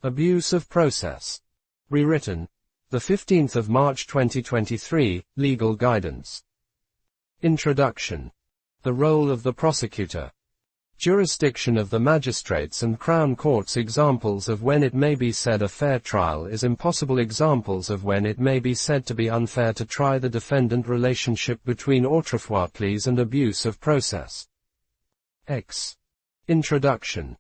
Abuse of process. Rewritten. 15 March 2023, Legal Guidance. Introduction. The role of the prosecutor. Jurisdiction of the magistrates and Crown Courts. Examples of when it may be said a fair trial is impossible. Examples of when it may be said to be unfair to try the defendant. Relationship between autrefois and abuse of process. X. Introduction.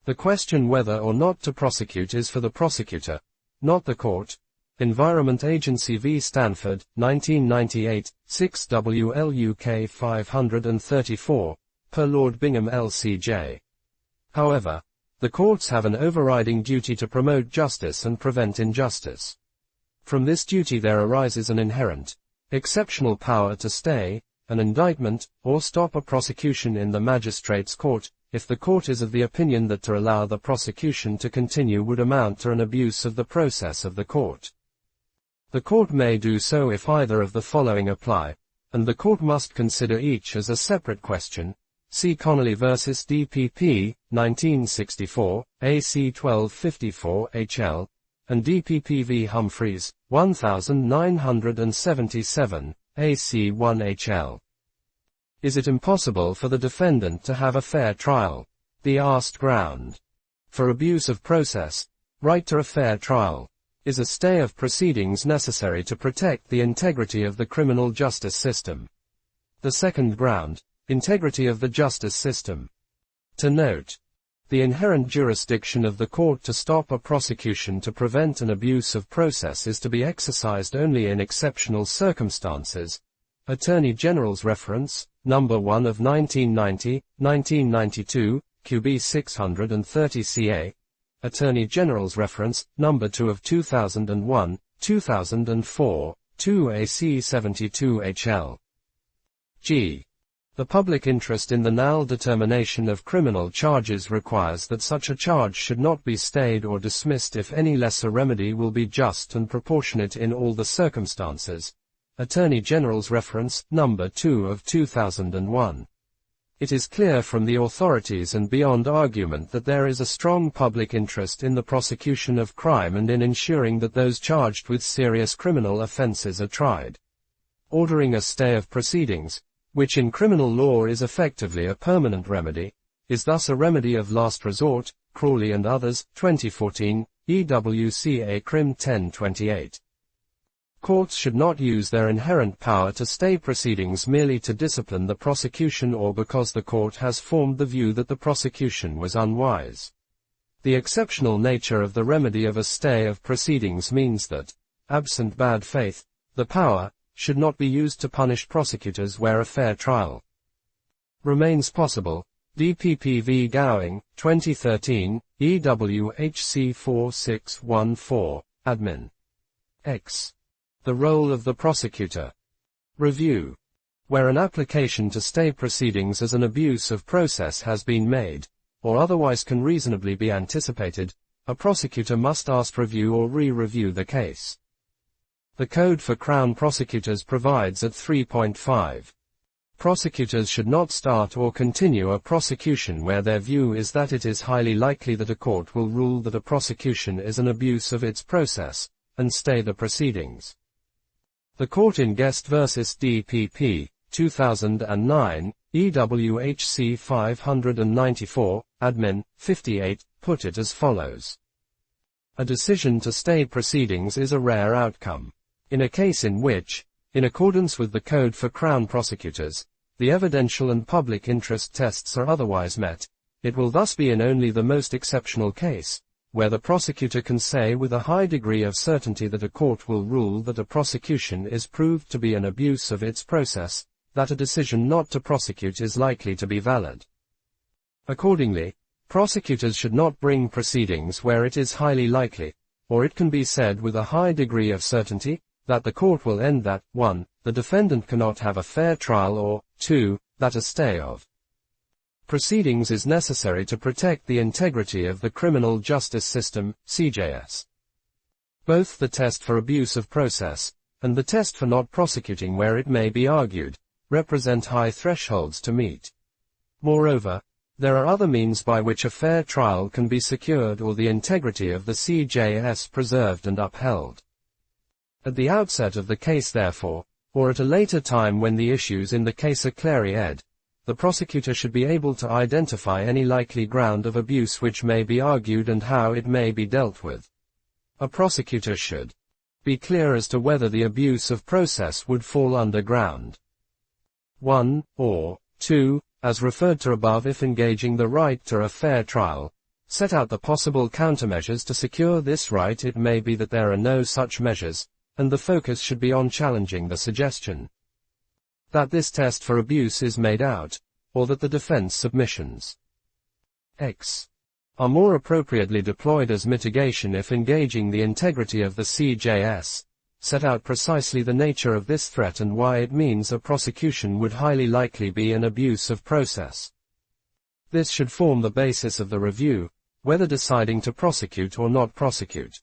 The question whether or not to prosecute is for the prosecutor, not the court. Environment Agency v. Stanford, 1998, 6 WLUK 534, per Lord Bingham LCJ. However, the courts have an overriding duty to promote justice and prevent injustice. From this duty there arises an inherent, exceptional power to stay an indictment, or stop a prosecution in the magistrate's court, if the court is of the opinion that to allow the prosecution to continue would amount to an abuse of the process of the court. The court may do so if either of the following apply, and the court must consider each as a separate question. See Connolly v. DPP, 1964, AC 1254 HL, and DPP v. Humphreys, 1977, AC 1 HL. Is it impossible for the defendant to have a fair trial? The asked ground for abuse of process, right to a fair trial, is a stay of proceedings necessary to protect the integrity of the criminal justice system. The second ground, integrity of the justice system. To note, the inherent jurisdiction of the court to stop a prosecution to prevent an abuse of process is to be exercised only in exceptional circumstances. Attorney General's Reference, No. 1 of 1990, 1992, QB 630 CA. Attorney General's Reference, No. 2 of 2001, 2004, 2 AC 72 HL. G. The public interest in the null determination of criminal charges requires that such a charge should not be stayed or dismissed if any lesser remedy will be just and proportionate in all the circumstances. Attorney General's Reference, No. 2 of 2001. It is clear from the authorities and beyond argument that there is a strong public interest in the prosecution of crime and in ensuring that those charged with serious criminal offenses are tried. Ordering a stay of proceedings, which in criminal law is effectively a permanent remedy, is thus a remedy of last resort. Crawley and others, 2014, EWCA Crim 1028. Courts should not use their inherent power to stay proceedings merely to discipline the prosecution or because the court has formed the view that the prosecution was unwise. The exceptional nature of the remedy of a stay of proceedings means that, absent bad faith, the power should not be used to punish prosecutors where a fair trial remains possible. DPP v. Gowing, 2013, EWHC 4614, Admin. X. The role of the prosecutor. Review. Where an application to stay proceedings as an abuse of process has been made, or otherwise can reasonably be anticipated, a prosecutor must ask review or re-review the case. The Code for Crown Prosecutors provides at 3.5. Prosecutors should not start or continue a prosecution where their view is that it is highly likely that a court will rule that a prosecution is an abuse of its process, and stay the proceedings. The Court in Guest v. DPP, 2009, EWHC 594, Admin, 58, put it as follows. A decision to stay proceedings is a rare outcome. In a case in which, in accordance with the Code for Crown Prosecutors, the evidential and public interest tests are otherwise met, it will thus be in only the most exceptional case, where the prosecutor can say with a high degree of certainty that a court will rule that a prosecution is proved to be an abuse of its process, that a decision not to prosecute is likely to be valid. Accordingly, prosecutors should not bring proceedings where it is highly likely, or it can be said with a high degree of certainty, that the court will end that, 1. The defendant cannot have a fair trial or, 2. That a stay of proceedings is necessary to protect the integrity of the criminal justice system, CJS. Both the test for abuse of process, and the test for not prosecuting where it may be argued, represent high thresholds to meet. Moreover, There are other means by which a fair trial can be secured or the integrity of the CJS preserved and upheld. At the outset of the case therefore, or at a later time when the issues in the case are clear-eyed, the prosecutor should be able to identify any likely ground of abuse which may be argued and how it may be dealt with. A prosecutor should be clear as to whether the abuse of process would fall under ground 1, or 2, as referred to above. If engaging the right to a fair trial, set out the possible countermeasures to secure this right. It may be that there are no such measures, and the focus should be on challenging the suggestion that this test for abuse is made out, or that the defense submissions X are more appropriately deployed as mitigation. If engaging the integrity of the CJS, set out precisely the nature of this threat and why it means a prosecution would highly likely be an abuse of process. This should form the basis of the review, whether deciding to prosecute or not prosecute.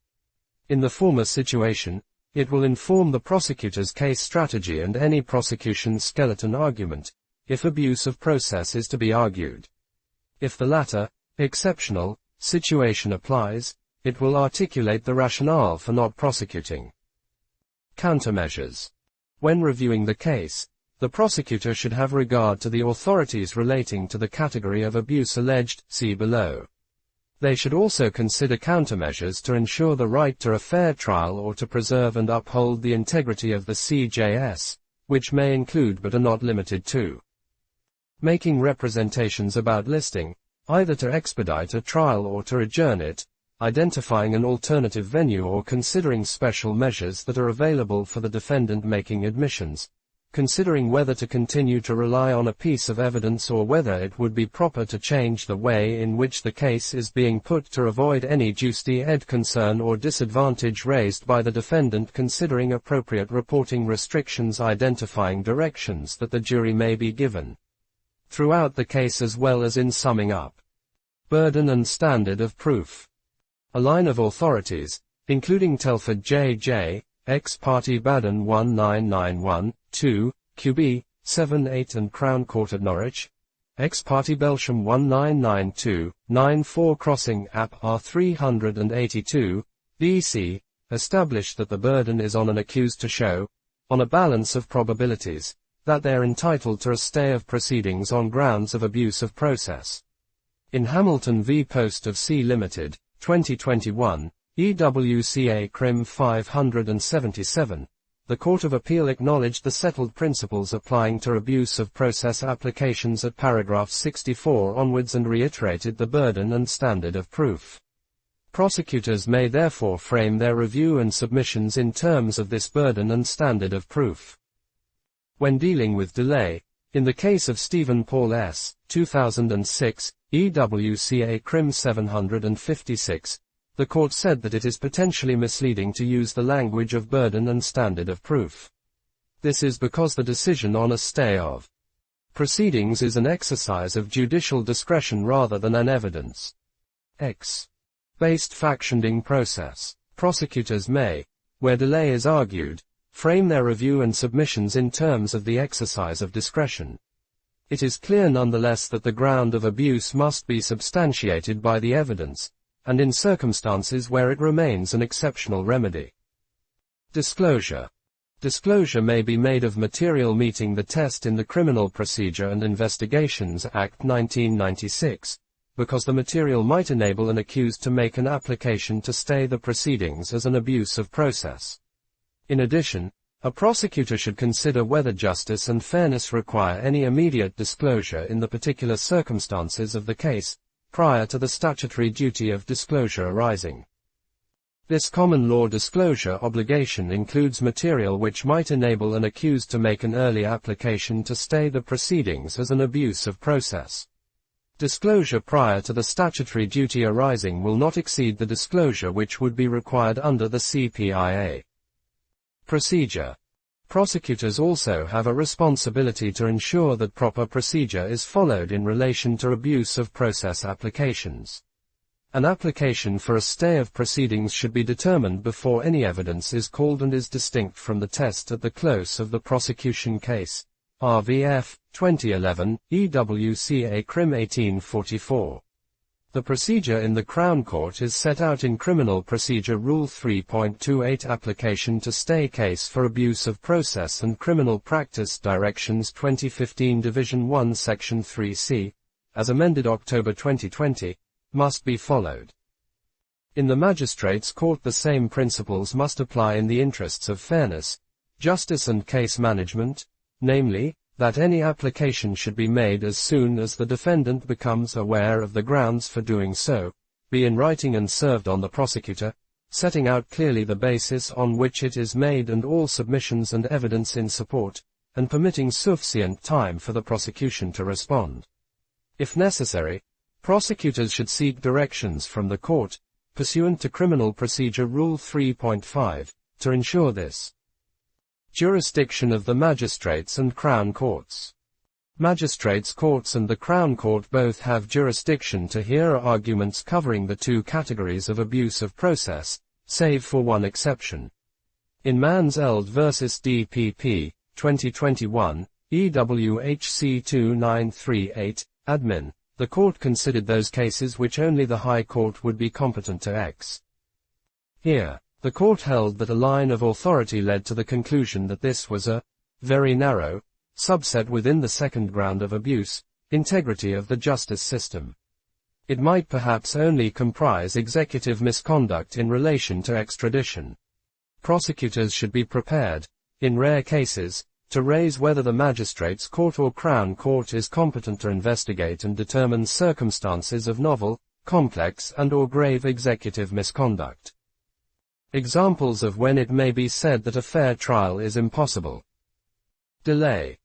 In the former situation, it will inform the prosecutor's case strategy and any prosecution's skeleton argument, if abuse of process is to be argued. If the latter, exceptional, situation applies, it will articulate the rationale for not prosecuting. Countermeasures. When reviewing the case, the prosecutor should have regard to the authorities relating to the category of abuse alleged, see below. They should also consider countermeasures to ensure the right to a fair trial or to preserve and uphold the integrity of the CJS, which may include but are not limited to making representations about listing, either to expedite a trial or to adjourn it, identifying an alternative venue or considering special measures that are available for the defendant making admissions, considering whether to continue to rely on a piece of evidence or whether it would be proper to change the way in which the case is being put to avoid any justi ed concern or disadvantage raised by the defendant, considering appropriate reporting restrictions, identifying directions that the jury may be given throughout the case as well as in summing up. Burden and standard of proof. A line of authorities, including Telford J.J., Ex parte Baden 1991, 2, QB, 7-8 and Crown Court at Norwich, Ex parte Belsham 1992, 9-4 Crossing App R 382, D.C., established that the burden is on an accused to show, on a balance of probabilities, that they are entitled to a stay of proceedings on grounds of abuse of process. In Hamilton v. Post of C. Limited, 2021, EWCA Crim 577, the Court of Appeal acknowledged the settled principles applying to abuse of process applications at paragraph 64 onwards and reiterated the burden and standard of proof. Prosecutors may therefore frame their review and submissions in terms of this burden and standard of proof. When dealing with delay, in the case of Stephen Paul S., 2006, EWCA Crim 756, the court said that it is potentially misleading to use the language of burden and standard of proof. This is because the decision on a stay of proceedings is an exercise of judicial discretion rather than an evidence-based fact-finding process. Prosecutors may, where delay is argued, frame their review and submissions in terms of the exercise of discretion. It is clear nonetheless that the ground of abuse must be substantiated by the evidence, and in circumstances where it remains an exceptional remedy. Disclosure. Disclosure may be made of material meeting the test in the Criminal Procedure and Investigations Act 1996, because the material might enable an accused to make an application to stay the proceedings as an abuse of process. In addition, a prosecutor should consider whether justice and fairness require any immediate disclosure in the particular circumstances of the case, prior to the statutory duty of disclosure arising. This common law disclosure obligation includes material which might enable an accused to make an early application to stay the proceedings as an abuse of process. Disclosure prior to the statutory duty arising will not exceed the disclosure which would be required under the CPIA. Procedure. Prosecutors also have a responsibility to ensure that proper procedure is followed in relation to abuse of process applications. An application for a stay of proceedings should be determined before any evidence is called and is distinct from the test at the close of the prosecution case, RVF, 2011, EWCA Crim 1844. The procedure in the Crown Court is set out in Criminal Procedure Rule 3.28 Application to Stay Case for Abuse of Process and Criminal Practice Directions 2015 Division 1 Section 3C, as amended October 2020, must be followed. In the Magistrates' Court the same principles must apply in the interests of fairness, justice and case management, namely, that any application should be made as soon as the defendant becomes aware of the grounds for doing so, be in writing and served on the prosecutor, setting out clearly the basis on which it is made and all submissions and evidence in support, and permitting sufficient time for the prosecution to respond. If necessary, prosecutors should seek directions from the court, pursuant to Criminal Procedure Rule 3.5, to ensure this. Jurisdiction of the Magistrates and Crown Courts. Magistrates' Courts and the Crown Court both have jurisdiction to hear arguments covering the two categories of abuse of process, save for one exception. In Manseld v. DPP, 2021, EWHC 2938, admin, the court considered those cases which only the High Court would be competent to ex. Here, the court held that a line of authority led to the conclusion that this was a very narrow subset within the second ground of abuse, integrity of the justice system. It might perhaps only comprise executive misconduct in relation to extradition. Prosecutors should be prepared, in rare cases, to raise whether the Magistrates' Court or Crown Court is competent to investigate and determine circumstances of novel, complex and/or grave executive misconduct. Examples of when it may be said that a fair trial is impossible. Delay.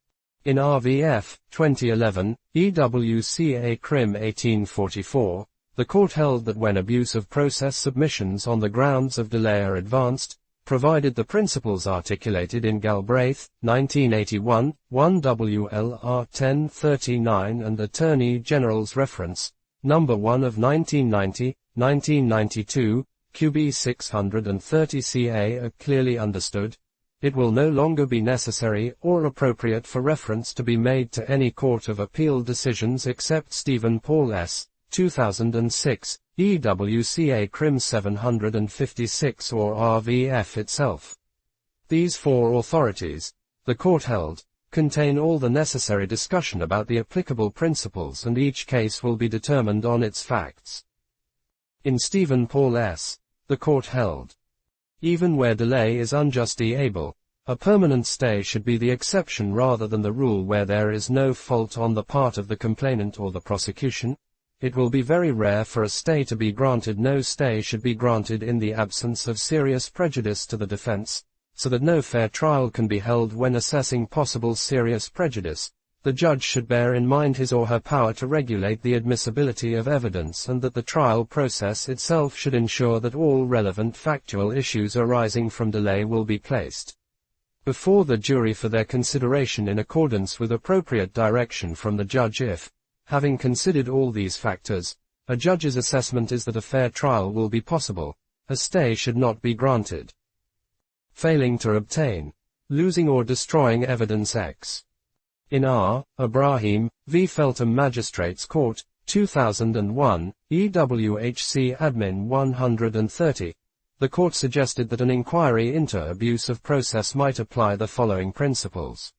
In RVF, 2011, EWCA Crim 1844, the court held that when abuse of process submissions on the grounds of delay are advanced, provided the principles articulated in Galbraith, 1981, 1 WLR 1039 and Attorney General's Reference, No. 1 of 1990, 1992, QB 630 CA are clearly understood, it will no longer be necessary or appropriate for reference to be made to any Court of Appeal decisions except Stephen Paul S., 2006, EWCA Crim 756 or RVF itself. These four authorities, the court held, contain all the necessary discussion about the applicable principles and each case will be determined on its facts. In Stephen Paul S., the court held, even where delay is unjustly able, a permanent stay should be the exception rather than the rule where there is no fault on the part of the complainant or the prosecution. It will be very rare for a stay to be granted. No stay should be granted in the absence of serious prejudice to the defense, so that no fair trial can be held when assessing possible serious prejudice. The judge should bear in mind his or her power to regulate the admissibility of evidence and that the trial process itself should ensure that all relevant factual issues arising from delay will be placed before the jury for their consideration in accordance with appropriate direction from the judge if, having considered all these factors, a judge's assessment is that a fair trial will be possible, a stay should not be granted. Failing to obtain, losing or destroying evidence X. In R. Ibrahim, v. Feltham Magistrates Court, 2001, EWHC Admin 130, the court suggested that an inquiry into abuse of process might apply the following principles.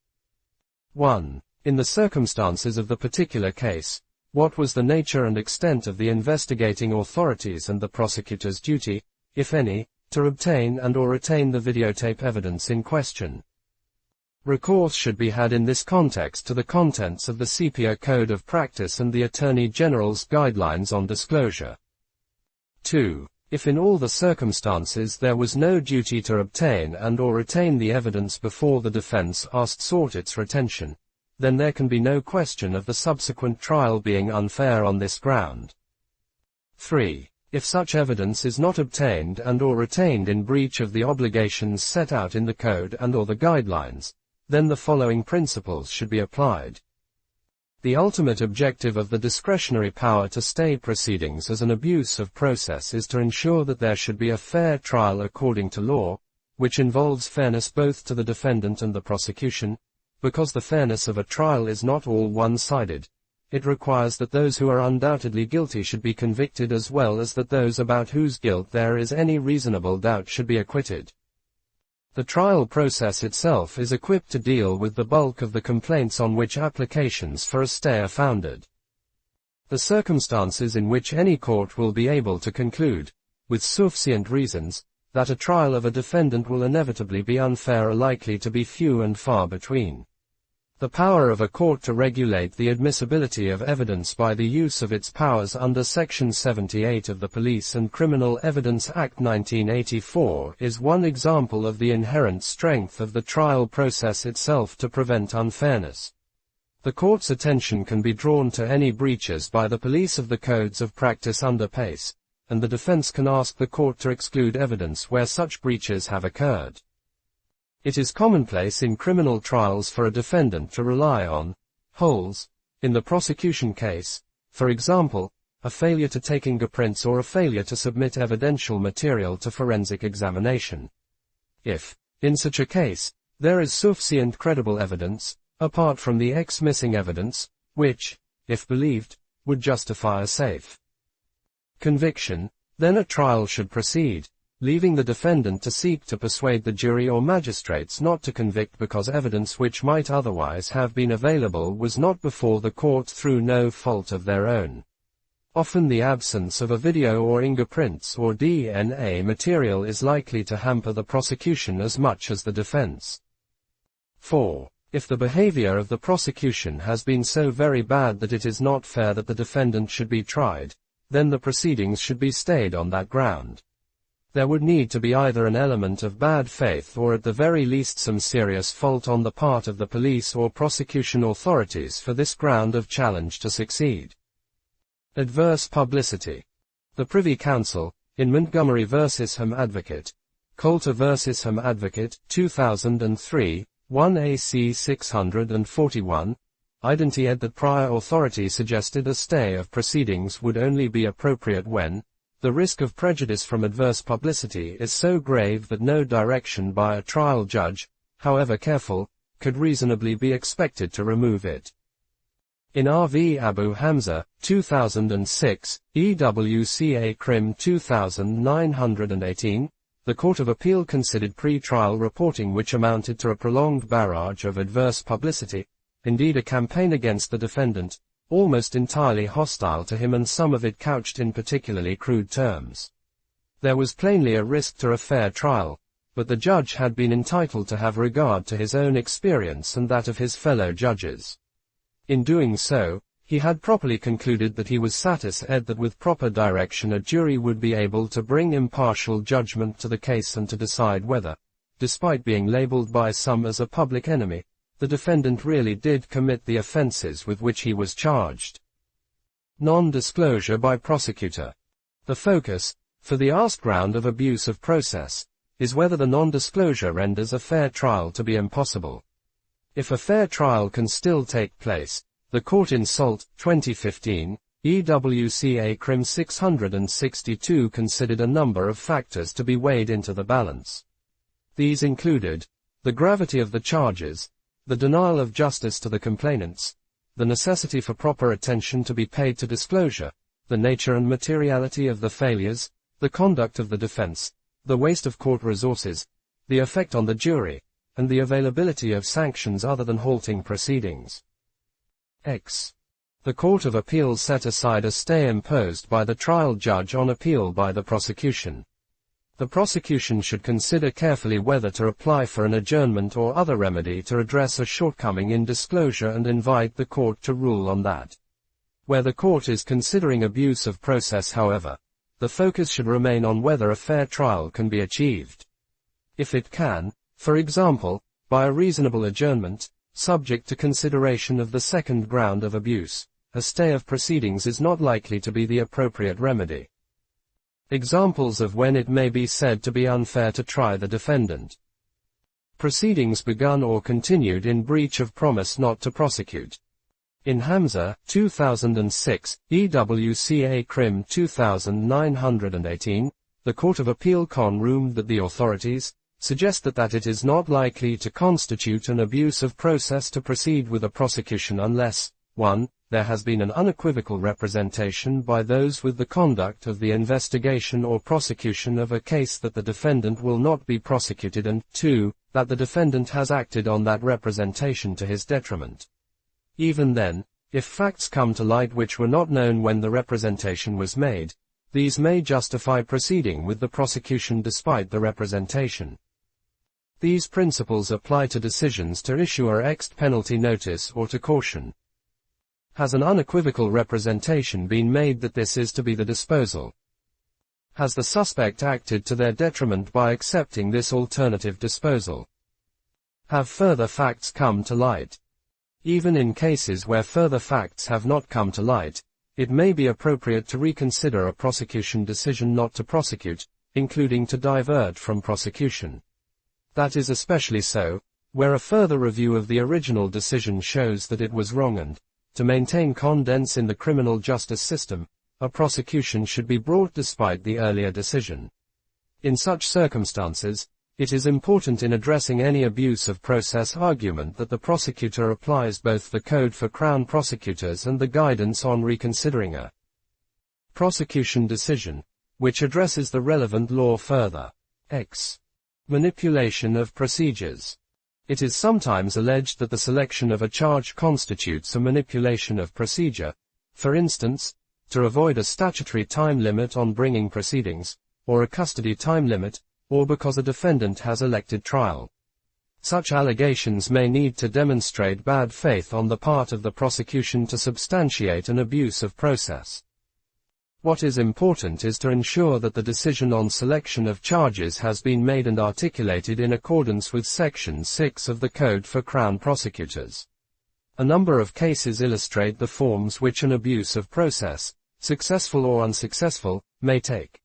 1. In the circumstances of the particular case, what was the nature and extent of the investigating authorities and the prosecutor's duty, if any, to obtain and/or retain the videotape evidence in question? Recourse should be had in this context to the contents of the Sepia Code of Practice and the Attorney General's Guidelines on Disclosure. 2. If in all the circumstances there was no duty to obtain and/or retain the evidence before the defense sought its retention, then there can be no question of the subsequent trial being unfair on this ground. 3. If such evidence is not obtained and/or retained in breach of the obligations set out in the Code and/or the Guidelines, then the following principles should be applied. The ultimate objective of the discretionary power to stay proceedings as an abuse of process is to ensure that there should be a fair trial according to law, which involves fairness both to the defendant and the prosecution, because the fairness of a trial is not all one-sided. It requires that those who are undoubtedly guilty should be convicted as well as that those about whose guilt there is any reasonable doubt should be acquitted. The trial process itself is equipped to deal with the bulk of the complaints on which applications for a stay are founded. The circumstances in which any court will be able to conclude, with sufficient reasons, that a trial of a defendant will inevitably be unfair are likely to be few and far between. The power of a court to regulate the admissibility of evidence by the use of its powers under Section 78 of the Police and Criminal Evidence Act 1984 is one example of the inherent strength of the trial process itself to prevent unfairness. The court's attention can be drawn to any breaches by the police of the codes of practice under PACE, and the defense can ask the court to exclude evidence where such breaches have occurred. It is commonplace in criminal trials for a defendant to rely on holes in the prosecution case, for example, a failure to take fingerprints or a failure to submit evidential material to forensic examination. If, in such a case, there is sufficient credible evidence, apart from the missing evidence, which, if believed, would justify a safe conviction, then a trial should proceed, leaving the defendant to seek to persuade the jury or magistrates not to convict because evidence which might otherwise have been available was not before the court through no fault of their own. Often the absence of a video or fingerprints or DNA material is likely to hamper the prosecution as much as the defense. 4. If the behavior of the prosecution has been so very bad that it is not fair that the defendant should be tried, then the proceedings should be stayed on that ground. There would need to be either an element of bad faith or at the very least some serious fault on the part of the police or prosecution authorities for this ground of challenge to succeed. Adverse publicity. The Privy Council, in Montgomery v. Home Advocate, Coulter v. Home Advocate, 2003, 1 AC 641, identified that prior authority suggested a stay of proceedings would only be appropriate when the risk of prejudice from adverse publicity is so grave that no direction by a trial judge, however careful, could reasonably be expected to remove it. In R.V. Abu Hamza, 2006, EWCA Crim 2918, the Court of Appeal considered pre-trial reporting which amounted to a prolonged barrage of adverse publicity, indeed a campaign against the defendant, almost entirely hostile to him and some of it couched in particularly crude terms. There was plainly a risk to a fair trial, but the judge had been entitled to have regard to his own experience and that of his fellow judges. In doing so, he had properly concluded that he was satisfied that with proper direction a jury would be able to bring impartial judgment to the case and to decide whether, despite being labeled by some as a public enemy, the defendant really did commit the offenses with which he was charged. Non-disclosure by prosecutor. The focus, for the asked ground of abuse of process, is whether the non-disclosure renders a fair trial to be impossible. If a fair trial can still take place, the court in Salt, 2015, EWCA Crim 662 considered a number of factors to be weighed into the balance. These included the gravity of the charges, the denial of justice to the complainants, the necessity for proper attention to be paid to disclosure, the nature and materiality of the failures, the conduct of the defense, the waste of court resources, the effect on the jury, and the availability of sanctions other than halting proceedings. The Court of Appeal set aside a stay imposed by the trial judge on appeal by the prosecution. The prosecution should consider carefully whether to apply for an adjournment or other remedy to address a shortcoming in disclosure and invite the court to rule on that. Where the court is considering abuse of process, however, the focus should remain on whether a fair trial can be achieved. If it can, for example, by a reasonable adjournment, subject to consideration of the second ground of abuse, a stay of proceedings is not likely to be the appropriate remedy. Examples of when it may be said to be unfair to try the defendant. Proceedings begun or continued in breach of promise not to prosecute. In Hamza, 2006, EWCA Crim 2918, the Court of Appeal ruled that the authorities, suggest that it is not likely to constitute an abuse of process to proceed with a prosecution unless, 1. There has been an unequivocal representation by those with the conduct of the investigation or prosecution of a case that the defendant will not be prosecuted, and 2. That the defendant has acted on that representation to his detriment. Even then, if facts come to light which were not known when the representation was made, these may justify proceeding with the prosecution despite the representation. These principles apply to decisions to issue a ex penalty notice or to caution. Has an unequivocal representation been made that this is to be the disposal? Has the suspect acted to their detriment by accepting this alternative disposal? Have further facts come to light? Even in cases where further facts have not come to light, it may be appropriate to reconsider a prosecution decision not to prosecute, including to divert from prosecution. That is especially so, where a further review of the original decision shows that it was wrong and, to maintain confidence in the criminal justice system, a prosecution should be brought despite the earlier decision. In such circumstances, it is important in addressing any abuse of process argument that the prosecutor applies both the Code for Crown Prosecutors and the Guidance on Reconsidering a Prosecution Decision, which addresses the relevant law further. X. Manipulation of procedures. It is sometimes alleged that the selection of a charge constitutes a manipulation of procedure, for instance, to avoid a statutory time limit on bringing proceedings, or a custody time limit, or because a defendant has elected trial. Such allegations may need to demonstrate bad faith on the part of the prosecution to substantiate an abuse of process. What is important is to ensure that the decision on selection of charges has been made and articulated in accordance with Section 6 of the Code for Crown Prosecutors. A number of cases illustrate the forms which an abuse of process, successful or unsuccessful, may take.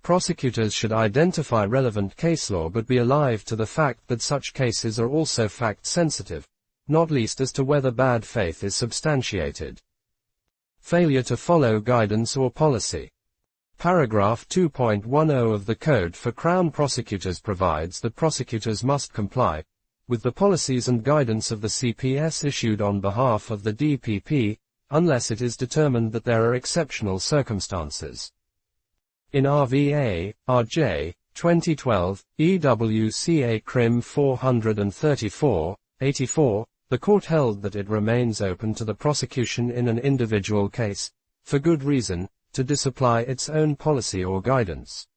Prosecutors should identify relevant case law but be alive to the fact that such cases are also fact-sensitive, not least as to whether bad faith is substantiated. Failure to follow guidance or policy. Paragraph 2.10 of the Code for Crown Prosecutors provides that prosecutors must comply with the policies and guidance of the CPS issued on behalf of the DPP, unless it is determined that there are exceptional circumstances. In RVA, RJ, 2012, EWCA Crim 434, 84, the court held that it remains open to the prosecution in an individual case, for good reason, to disapply its own policy or guidance.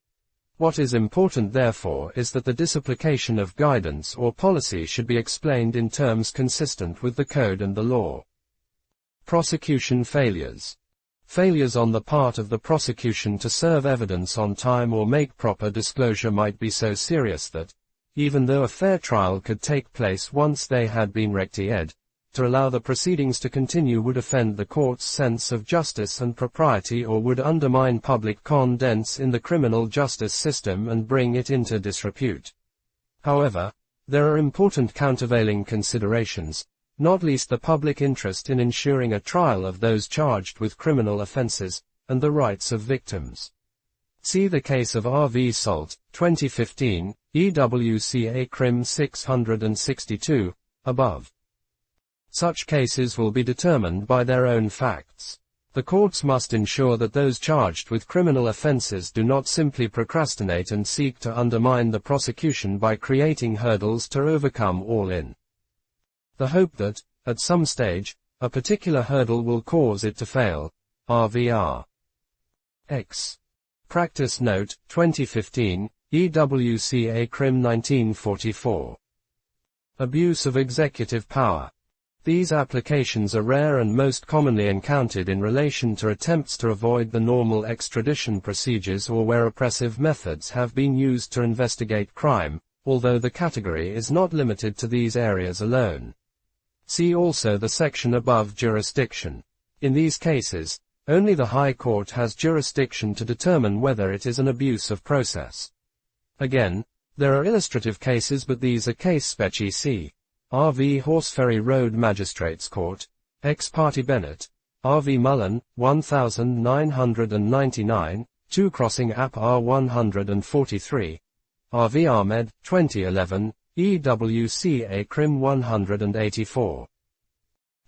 What is important therefore is that the disapplication of guidance or policy should be explained in terms consistent with the code and the law. Prosecution failures. Failures on the part of the prosecution to serve evidence on time or make proper disclosure might be so serious that, even though a fair trial could take place once they had been rectified, to allow the proceedings to continue would offend the court's sense of justice and propriety or would undermine public confidence in the criminal justice system and bring it into disrepute. However, there are important countervailing considerations, not least the public interest in ensuring a trial of those charged with criminal offenses, and the rights of victims. See the case of R.V. Salt, 2015, EWCA Crim 662, above. Such cases will be determined by their own facts. The courts must ensure that those charged with criminal offenses do not simply procrastinate and seek to undermine the prosecution by creating hurdles to overcome all in the hope that, at some stage, a particular hurdle will cause it to fail. RVR. X. Practice Note, 2015, EWCA Crim 1944. Abuse of executive power. These applications are rare and most commonly encountered in relation to attempts to avoid the normal extradition procedures or where oppressive methods have been used to investigate crime, although the category is not limited to these areas alone. See also the section above jurisdiction. In these cases, only the High Court has jurisdiction to determine whether it is an abuse of process. Again, there are illustrative cases but these are case specie. See R.V. Horseferry Road Magistrates Court, ex parte Bennett, R.V. Mullen, 1999, 2 Crossing App R 143, R.V. Ahmed, 2011, EWCA Crim 184.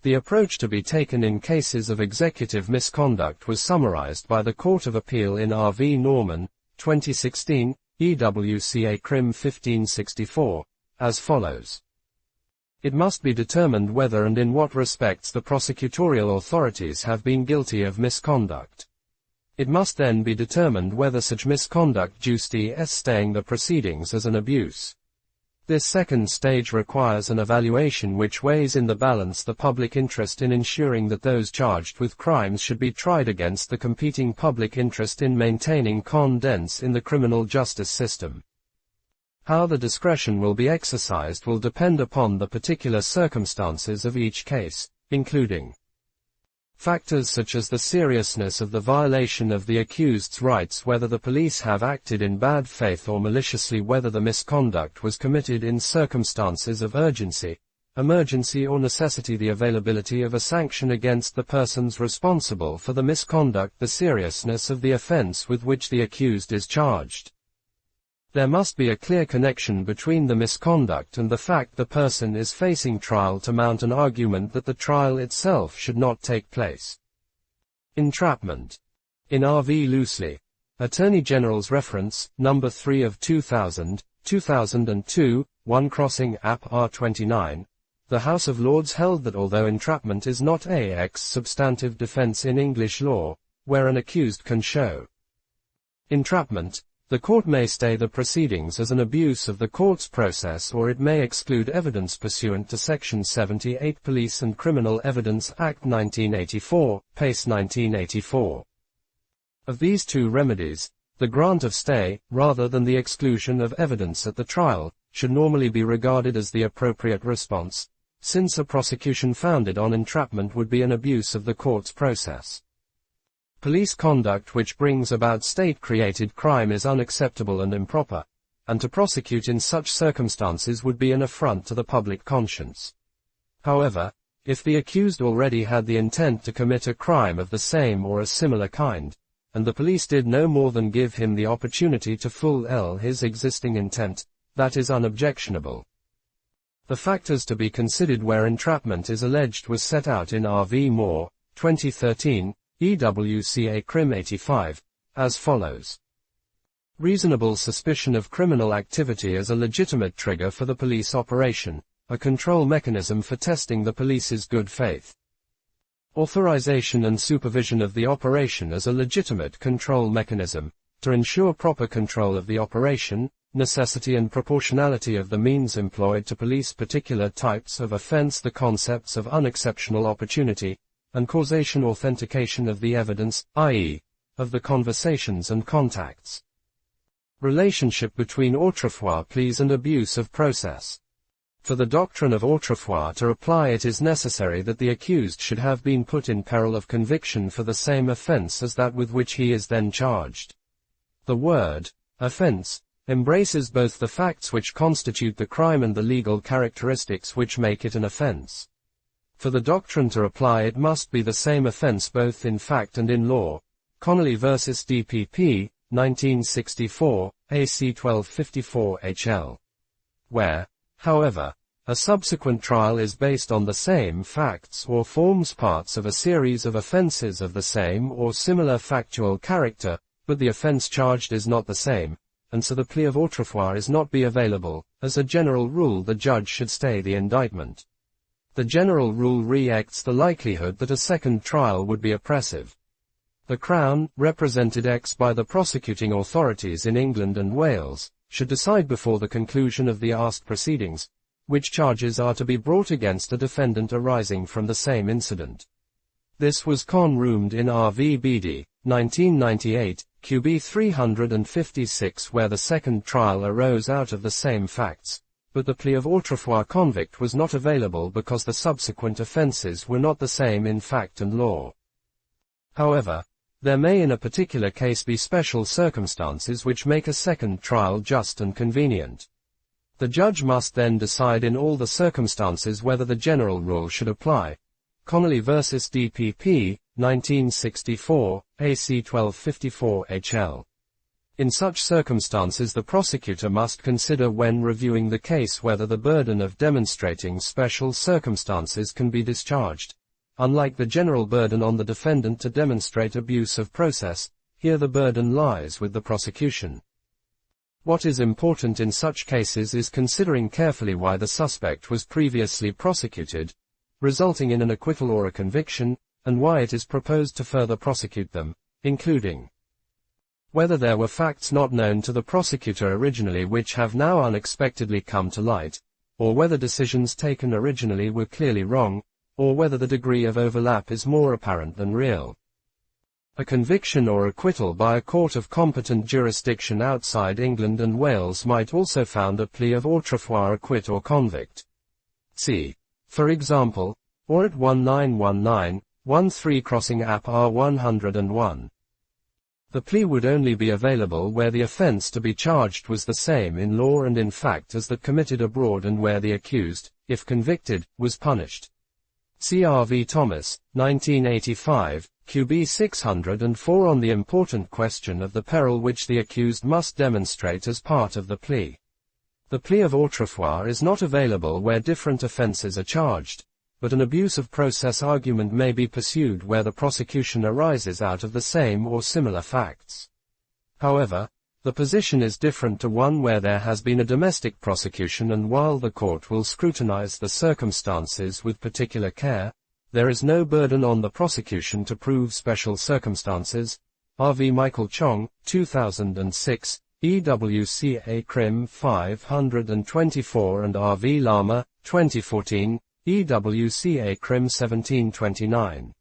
The approach to be taken in cases of executive misconduct was summarized by the Court of Appeal in R.V. Norman, 2016, EWCA Crim 1564, as follows. It must be determined whether and in what respects the prosecutorial authorities have been guilty of misconduct. It must then be determined whether such misconduct justifies staying the proceedings as an abuse. This second stage requires an evaluation which weighs in the balance the public interest in ensuring that those charged with crimes should be tried against the competing public interest in maintaining confidence in the criminal justice system. How the discretion will be exercised will depend upon the particular circumstances of each case, including factors such as the seriousness of the violation of the accused's rights, whether the police have acted in bad faith or maliciously, whether the misconduct was committed in circumstances of urgency, emergency or necessity, the availability of a sanction against the persons responsible for the misconduct, the seriousness of the offense with which the accused is charged. There must be a clear connection between the misconduct and the fact the person is facing trial to mount an argument that the trial itself should not take place. Entrapment. In R.V. Loosely, Attorney General's Reference, No. 3 of 2000, 2002, 1 Crossing App R29, the House of Lords held that although entrapment is not a substantive defense in English law, where an accused can show entrapment, the court may stay the proceedings as an abuse of the court's process, or it may exclude evidence pursuant to Section 78 Police and Criminal Evidence Act 1984, Pace 1984. Of these two remedies, the grant of stay, rather than the exclusion of evidence at the trial, should normally be regarded as the appropriate response, since a prosecution founded on entrapment would be an abuse of the court's process. Police conduct which brings about state-created crime is unacceptable and improper, and to prosecute in such circumstances would be an affront to the public conscience. However, if the accused already had the intent to commit a crime of the same or a similar kind, and the police did no more than give him the opportunity to fulfill his existing intent, that is unobjectionable. The factors to be considered where entrapment is alleged was set out in R.V. Moore, 2013, EWCA Crim 85, as follows. Reasonable suspicion of criminal activity as a legitimate trigger for the police operation, a control mechanism for testing the police's good faith. Authorization and supervision of the operation as a legitimate control mechanism, to ensure proper control of the operation, necessity and proportionality of the means employed to police particular types of offense, the concepts of unexceptional opportunity, and causation, authentication of the evidence, i.e., of the conversations and contacts. Relationship between autrefois pleas and abuse of process. For the doctrine of autrefois to apply, it is necessary that the accused should have been put in peril of conviction for the same offense as that with which he is then charged. The word offense embraces both the facts which constitute the crime and the legal characteristics which make it an offense. For the doctrine to apply, it must be the same offense both in fact and in law. Connolly v. DPP, 1964, AC 1254 HL. Where, however, a subsequent trial is based on the same facts or forms parts of a series of offenses of the same or similar factual character, but the offense charged is not the same, and so the plea of autrefois is not be available, as a general rule the judge should stay the indictment. The general rule reacts the likelihood that a second trial would be oppressive. The Crown, represented by the prosecuting authorities in England and Wales, should decide before the conclusion of the asked proceedings, which charges are to be brought against a defendant arising from the same incident. This was confirmed in R.V. Beedie, 1998, QB 356, where the second trial arose out of the same facts, but the plea of autrefois convict was not available because the subsequent offences were not the same in fact and law. However, there may in a particular case be special circumstances which make a second trial just and convenient. The judge must then decide in all the circumstances whether the general rule should apply. Connolly v. DPP, 1964, AC 1254 HL. In such circumstances the prosecutor must consider when reviewing the case whether the burden of demonstrating special circumstances can be discharged. Unlike the general burden on the defendant to demonstrate abuse of process, here the burden lies with the prosecution. What is important in such cases is considering carefully why the suspect was previously prosecuted, resulting in an acquittal or a conviction, and why it is proposed to further prosecute them, including whether there were facts not known to the prosecutor originally which have now unexpectedly come to light, or whether decisions taken originally were clearly wrong, or whether the degree of overlap is more apparent than real. A conviction or acquittal by a court of competent jurisdiction outside England and Wales might also found a plea of autrefois acquit or convict. See, for example, or at 1919-13 crossing App R101. The plea would only be available where the offence to be charged was the same in law and in fact as that committed abroad and where the accused, if convicted, was punished. See R. V. Thomas, 1985, QB 604 on the important question of the peril which the accused must demonstrate as part of the plea. The plea of autrefois is not available where different offences are charged, but an abuse of process argument may be pursued where the prosecution arises out of the same or similar facts. However, the position is different to one where there has been a domestic prosecution, and while the court will scrutinize the circumstances with particular care, there is no burden on the prosecution to prove special circumstances. R. V. Michael Chong, 2006, EWCA Crim 524 and R. V. Lama, 2014, EWCA Crim 1729.